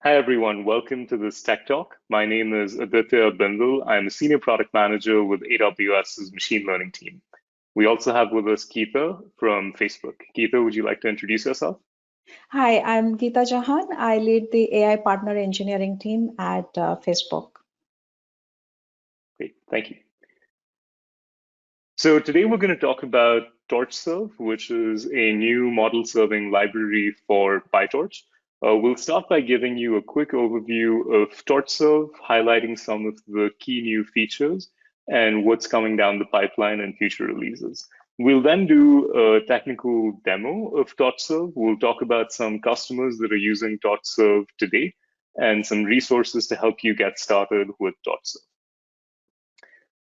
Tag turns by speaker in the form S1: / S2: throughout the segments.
S1: Hi, everyone. Welcome to this Tech Talk. My name is Aditya Bindal. I'm a senior product manager with AWS's machine learning team. We also have with us Geeta from Facebook. Geeta, would you like to introduce yourself?
S2: Hi, I'm Geeta Jahan. I lead the AI partner engineering team at Facebook.
S1: Great, thank you. So today we're going to talk about TorchServe, which is a new model serving library for PyTorch. We'll start by giving you a quick overview of TorchServe, highlighting some of the key new features and what's coming down the pipeline and future releases. We'll then do a technical demo of TorchServe. We'll talk about some customers that are using TorchServe today and some resources to help you get started with TorchServe.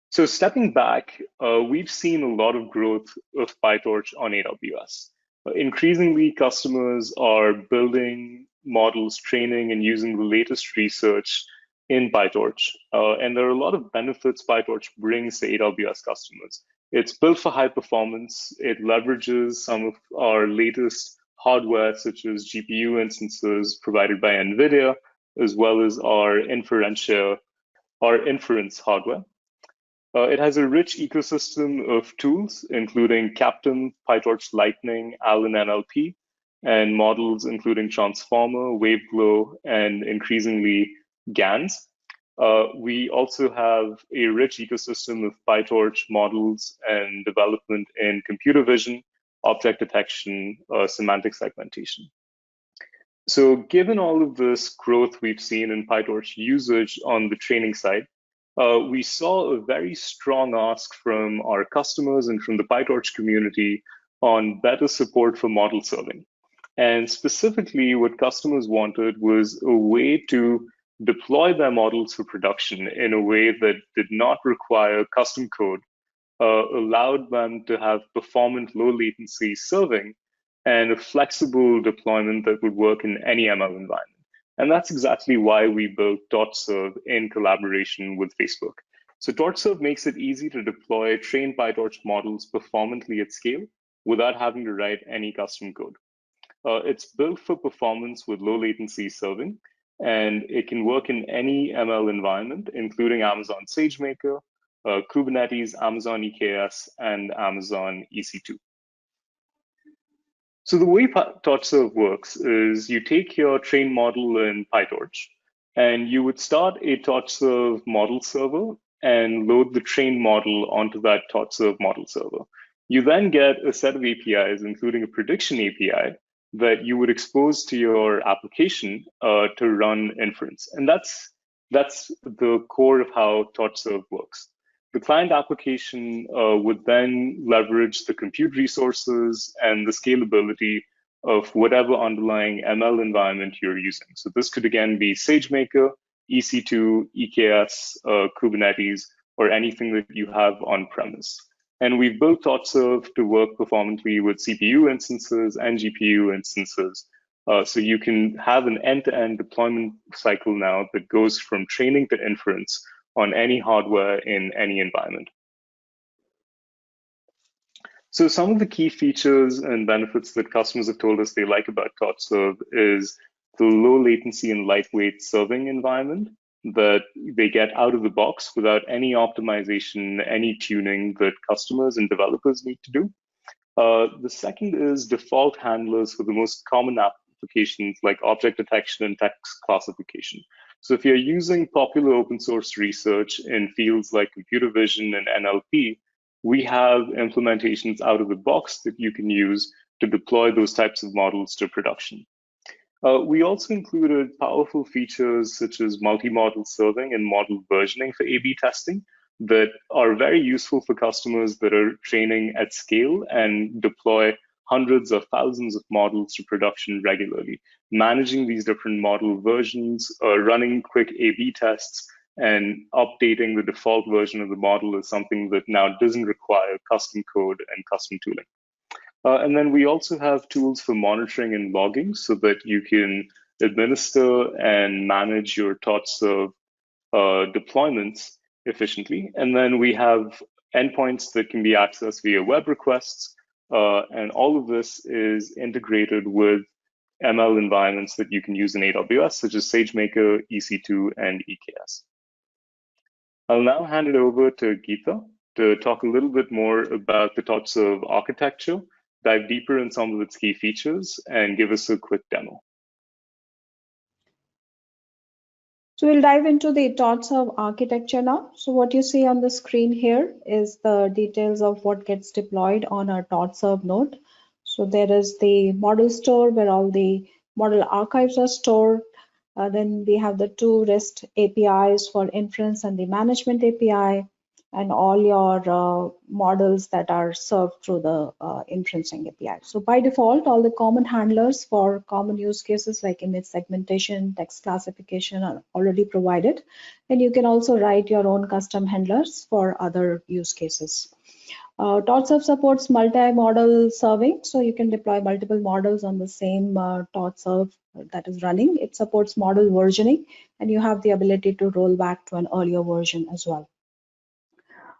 S1: So stepping back, we've seen a lot of growth of PyTorch on AWS. Increasingly, customers are building models, training, and using the latest research in PyTorch. And there are a lot of benefits PyTorch brings to AWS customers. It's built for high performance. It leverages some of our latest hardware, such as GPU instances provided by NVIDIA, as well as our inference hardware. It has a rich ecosystem of tools, including Captain, PyTorch Lightning, Allen NLP, and models including Transformer, Waveglow, and increasingly GANs. We also have a rich ecosystem of PyTorch models and development in computer vision, object detection, semantic segmentation. So given all of this growth we've seen in PyTorch usage on the training side, we saw a very strong ask from our customers and from the PyTorch community on better support for model serving. And specifically, what customers wanted was a way to deploy their models for production in a way that did not require custom code, allowed them to have performant low latency serving, and a flexible deployment that would work in any ML environment. And that's exactly why we built TorchServe in collaboration with Facebook. So TorchServe makes it easy to deploy trained PyTorch models performantly at scale without having to write any custom code. It's built for performance with low latency serving, and it can work in any ML environment, including Amazon SageMaker, Kubernetes, Amazon EKS, and Amazon EC2. So the way TorchServe works is you take your trained model in PyTorch, and you would start a TorchServe model server and load the trained model onto that TorchServe model server. You then get a set of APIs, including a prediction API, that you would expose to your application to run inference. And that's the core of how TorchServe works. The client application would then leverage the compute resources and the scalability of whatever underlying ML environment you're using. So this could again be SageMaker, EC2, EKS, Kubernetes, or anything that you have on premise. And we've built TorchServe to work performantly with CPU instances and GPU instances. So you can have an end-to-end deployment cycle now that goes from training to inference on any hardware in any environment. So some of the key features and benefits that customers have told us they like about TorchServe is the low latency and lightweight serving environment that they get out of the box without any optimization, any tuning that customers and developers need to do. The second is default handlers for the most common applications like object detection and text classification. So if you're using popular open source research in fields like computer vision and NLP, we have implementations out of the box that you can use to deploy those types of models to production. We also included powerful features such as multi-model serving and model versioning for A/B testing that are very useful for customers that are training at scale and deploy hundreds of thousands of models to production regularly. Managing these different model versions, running quick A/B tests, and updating the default version of the model is something that now doesn't require custom code and custom tooling. And then we also have tools for monitoring and logging so that you can administer and manage your TorchServe deployments efficiently. And then we have endpoints that can be accessed via web requests. And all of this is integrated with ML environments that you can use in AWS, such as SageMaker, EC2, and EKS. I'll now hand it over to Geeta to talk a little bit more about the TorchServe architecture, dive deeper in some of its key features, and give us a quick demo.
S2: So we'll dive into the TorchServe architecture now. So what you see on the screen here is the details of what gets deployed on our TorchServe node. So there is the model store where all the model archives are stored. Then we have the two REST APIs for inference and the management API, and all your models that are served through the inferencing API. So by default, all the common handlers for common use cases like image segmentation, text classification are already provided. And you can also write your own custom handlers for other use cases. TorchServe supports multi-model serving, so you can deploy multiple models on the same TorchServe that is running. It supports model versioning, and you have the ability to roll back to an earlier version as well.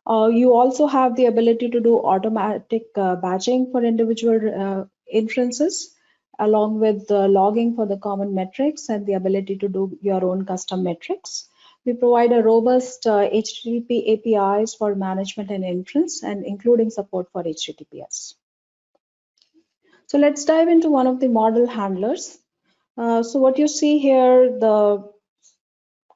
S2: You also have the ability to do automatic batching for individual inferences, along with logging for the common metrics and the ability to do your own custom metrics. We provide a robust HTTP APIs for management and inference, and including support for HTTPS. So let's dive into one of the model handlers. So what you see here, the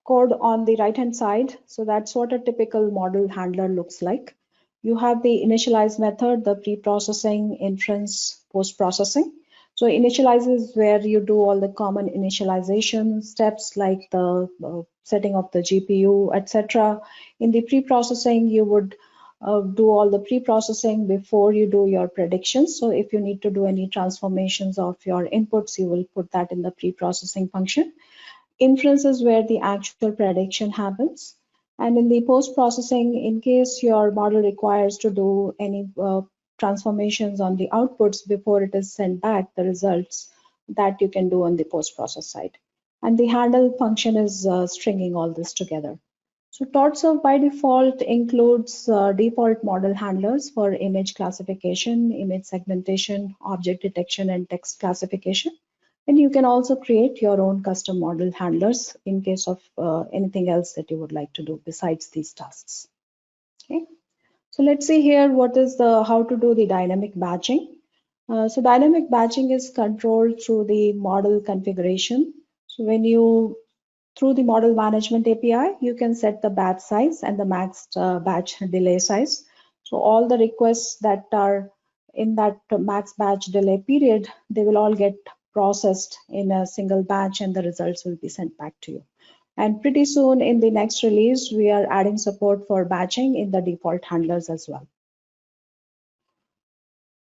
S2: code on the right hand side. So that's what a typical model handler looks like. You have the initialize method, the pre-processing, inference, post-processing. So initialize is where you do all the common initialization steps like the setting of the GPU, etc. In the pre-processing, you would do all the pre-processing before you do your predictions. So if you need to do any transformations of your inputs, you will put that in the pre-processing function. Inference is where the actual prediction happens. And in the post-processing, in case your model requires to do any transformations on the outputs before it is sent back, the results that you can do on the post-process side. And the handle function is stringing all this together. So TorchServe by default includes default model handlers for image classification, image segmentation, object detection, and text classification. And you can also create your own custom model handlers in case of anything else that you would like to do besides these tasks. Okay. So let's see here what is how to do the dynamic batching. So dynamic batching is controlled through the model configuration. So when you through the model management API, you can set the batch size and the max batch delay size. So all the requests that are in that max batch delay period, they will all get processed in a single batch and the results will be sent back to you. And pretty soon in the next release, we are adding support for batching in the default handlers as well.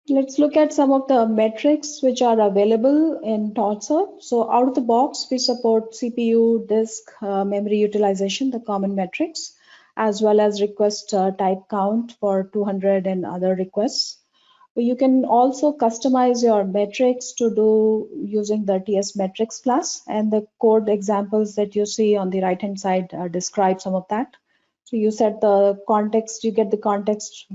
S2: Let's look at some of the metrics which are available in TorchServe. So out of the box, we support CPU, disk, memory utilization, the common metrics, as well as request type count for 200 and other requests. You can also customize your metrics to do using the TS metrics class, and the code examples that you see on the right hand side describe some of that. So you set the context, you get the context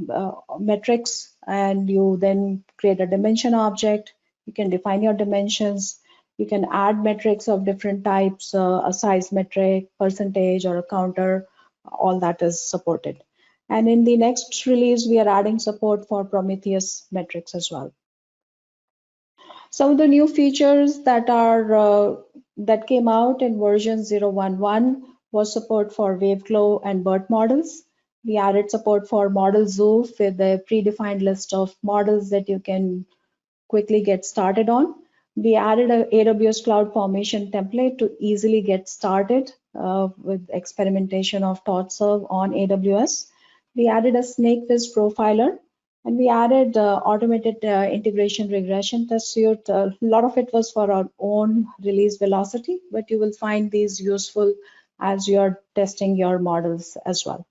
S2: metrics, and you then create a dimension object. You can define your dimensions. You can add metrics of different types, a size metric, percentage, or a counter. All that is supported. And in the next release, we are adding support for Prometheus metrics as well. Some of the new features that are that came out in version 0.11 was support for WaveGlow and BERT models. We added support for model Zoo with a predefined list of models that you can quickly get started on. We added an AWS Cloud Formation template to easily get started with experimentation of TorchServe on AWS. We added a SnakeViz profiler, and we added automated integration regression test suite. A lot of it was for our own release velocity, but you will find these useful as you're testing your models as well.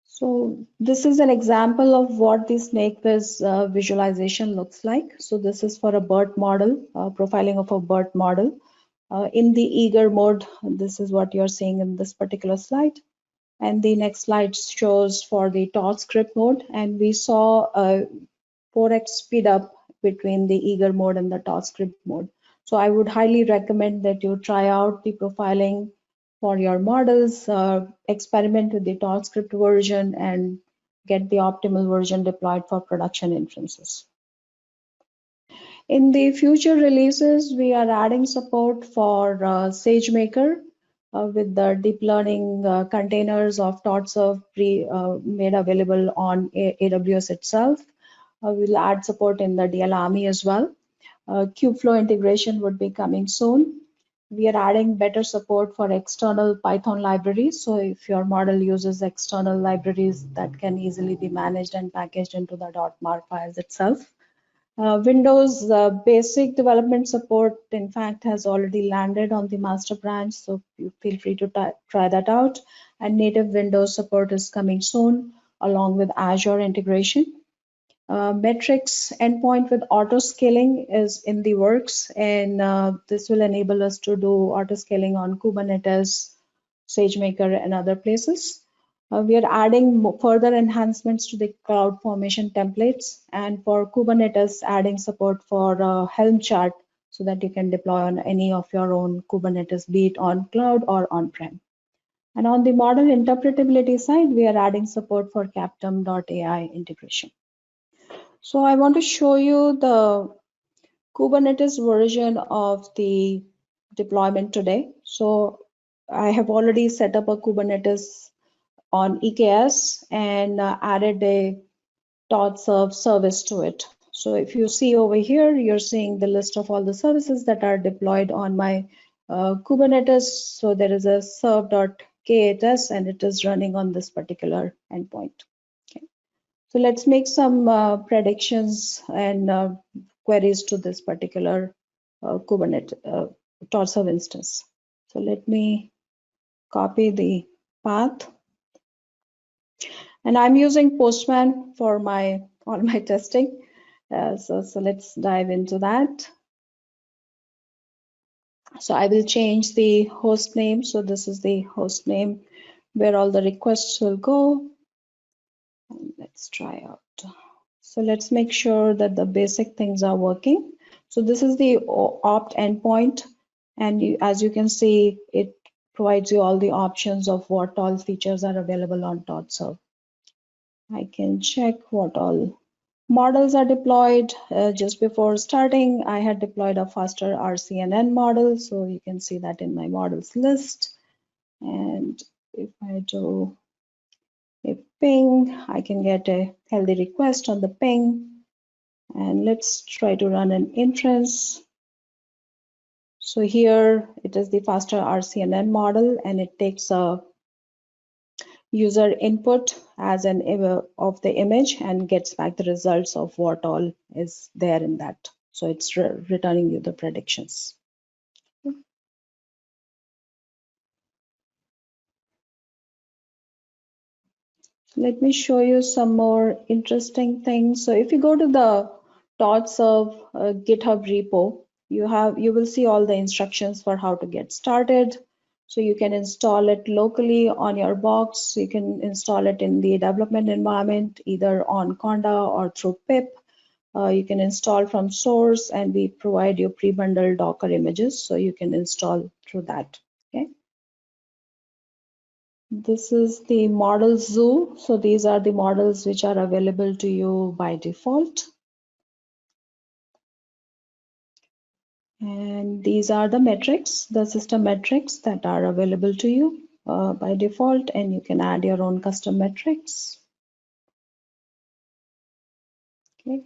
S2: So this is an example of what the SnakeViz visualization looks like. So this is for a BERT model, profiling of a BERT model. In the eager mode, this is what you're seeing in this particular slide. And the next slide shows for the torch script mode. And we saw a 4x speed up between the eager mode and the TorchScript mode. So I would highly recommend that you try out the profiling for your models, experiment with the TorchScript version, and get the optimal version deployed for production inferences. In the future releases, we are adding support for SageMaker with the deep learning containers of TorchServe made available on AWS itself. We'll add support in the DL Army as well. Kubeflow integration would be coming soon. We are adding better support for external Python libraries. So if your model uses external libraries, that can easily be managed and packaged into the .mar files itself. Windows basic development support, in fact, has already landed on the master branch, so you feel free to try that out. And native Windows support is coming soon, along with Azure integration. Metrics endpoint with auto scaling is in the works, and this will enable us to do auto scaling on Kubernetes, SageMaker, and other places. We are adding further enhancements to the CloudFormation templates, and for Kubernetes, adding support for Helm chart so that you can deploy on any of your own Kubernetes, be it on cloud or on-prem. And on the model interpretability side, we are adding support for Captum.ai integration. So I want to show you the Kubernetes version of the deployment today. So I have already set up a Kubernetes on EKS and added a TorchServe service to it. So if you see over here, you're seeing the list of all the services that are deployed on my Kubernetes. So there is a serve.k8s and it is running on this particular endpoint. Okay. So let's make some predictions and queries to this particular Kubernetes TorchServe instance. So let me copy the path. And I'm using Postman for all my testing. So let's dive into that. So I will change the host name. So this is the host name where all the requests will go. And let's try out. So let's make sure that the basic things are working. So this is the opt endpoint. And as you can see, it provides you all the options of what all features are available on TorchServe. I can check what all models are deployed. Just before starting, I had deployed a faster RCNN model, so you can see that in my models list. And if I do a ping, I can get a healthy request on the ping. And let's try to run an inference. So here it is the faster RCNN model, and it takes a user input as an of the image and gets back the results of what all is there in that. So it's returning you the predictions. Let me show you some more interesting things. So if you go to the TorchServe GitHub repo, you will see all the instructions for how to get started. So you can install it locally on your box. You can install it in the development environment, either on Conda or through pip. You can install from source, and we provide you pre-bundled Docker images, so you can install through that. Okay. This is the model zoo. So these are the models which are available to you by default. And these are the metrics, the system metrics that are available to you by default, and you can add your own custom metrics. Okay.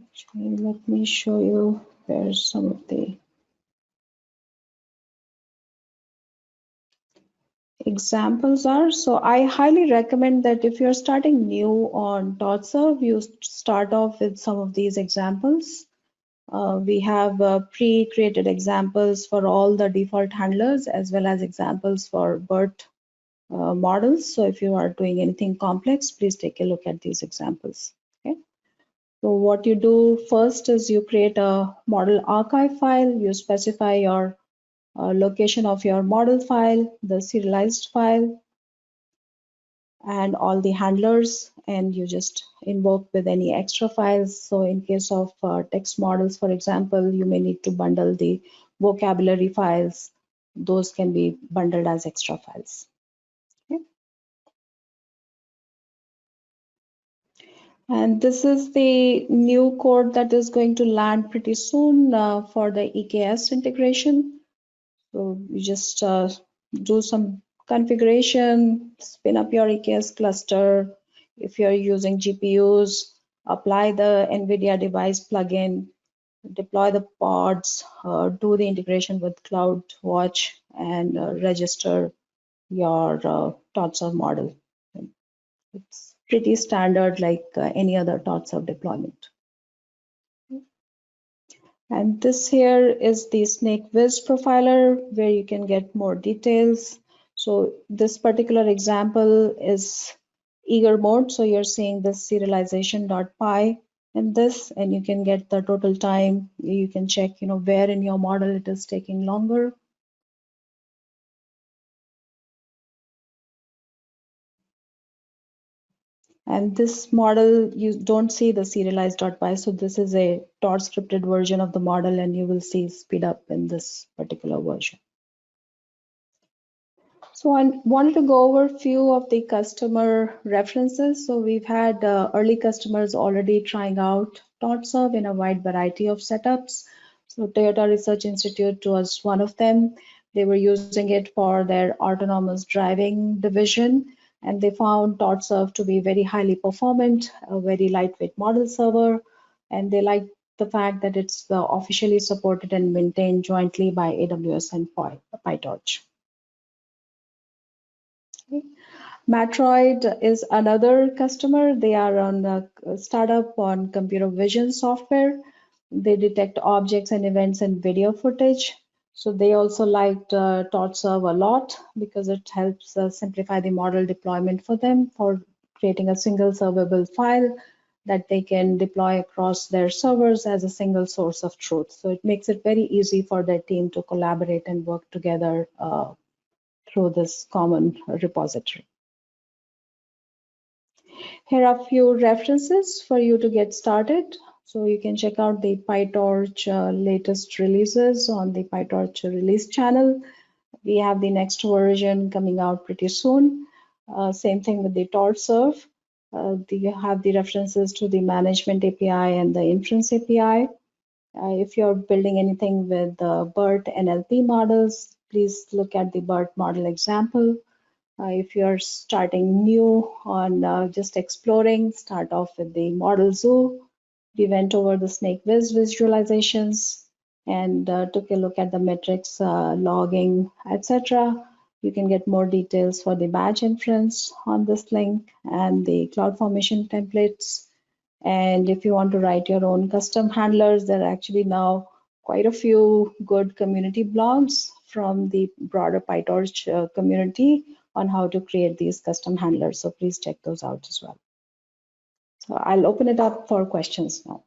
S2: Actually, let me show you where some of the examples are. So I highly recommend that if you're starting new on TorchServe, you start off with some of these examples. We have pre-created examples for all the default handlers, as well as examples for BERT models. So if you are doing anything complex, please take a look at these examples. Okay. So what you do first is you create a model archive file. You specify your location of your model file, the serialized file, and all the handlers, and you just invoke with any extra files. So in case of text models, for example, you may need to bundle the vocabulary files. Those can be bundled as extra files. Okay. And this is the new code that is going to land pretty soon for the EKS integration. So you just do some configuration, spin up your EKS cluster. If you're using GPUs, apply the NVIDIA device plugin, deploy the pods, do the integration with CloudWatch, and register your TorchServe model. It's pretty standard like any other TorchServe deployment. And this here is the SnakeViz profiler where you can get more details. So this particular example is eager mode. So you're seeing this serialization.py in this, and you can get the total time. You can check, where in your model it is taking longer. And this model, you don't see the serialized.py. So this is a Torch scripted version of the model, and you will see speed up in this particular version. So I wanted to go over a few of the customer references. So we've had early customers already trying out TorchServe in a wide variety of setups. So Toyota Research Institute was one of them. They were using it for their autonomous driving division, and they found TorchServe to be very highly performant, a very lightweight model server, and they liked the fact that it's officially supported and maintained jointly by AWS and PyTorch. Metroid is another customer. They are on a startup on computer vision software. They detect objects and events in video footage. So they also liked TorchServe a lot because it helps simplify the model deployment for them for creating a single servable file that they can deploy across their servers as a single source of truth. So it makes it very easy for their team to collaborate and work together through this common repository. Here are a few references for you to get started. So you can check out the PyTorch latest releases on the PyTorch release channel. We have the next version coming out pretty soon. Same thing with the TorchServe. You have the references to the management API and the inference API. If you're building anything with BERT NLP models, please look at the BERT model example. If you're starting new on just exploring, start off with the model zoo. We went over the SnakeViz visualizations and took a look at the metrics, logging, etc. You can get more details for the batch inference on this link and the CloudFormation templates. And if you want to write your own custom handlers, there are actually now quite a few good community blogs from the broader PyTorch community on how to create these custom handlers. So please check those out as well. So I'll open it up for questions now.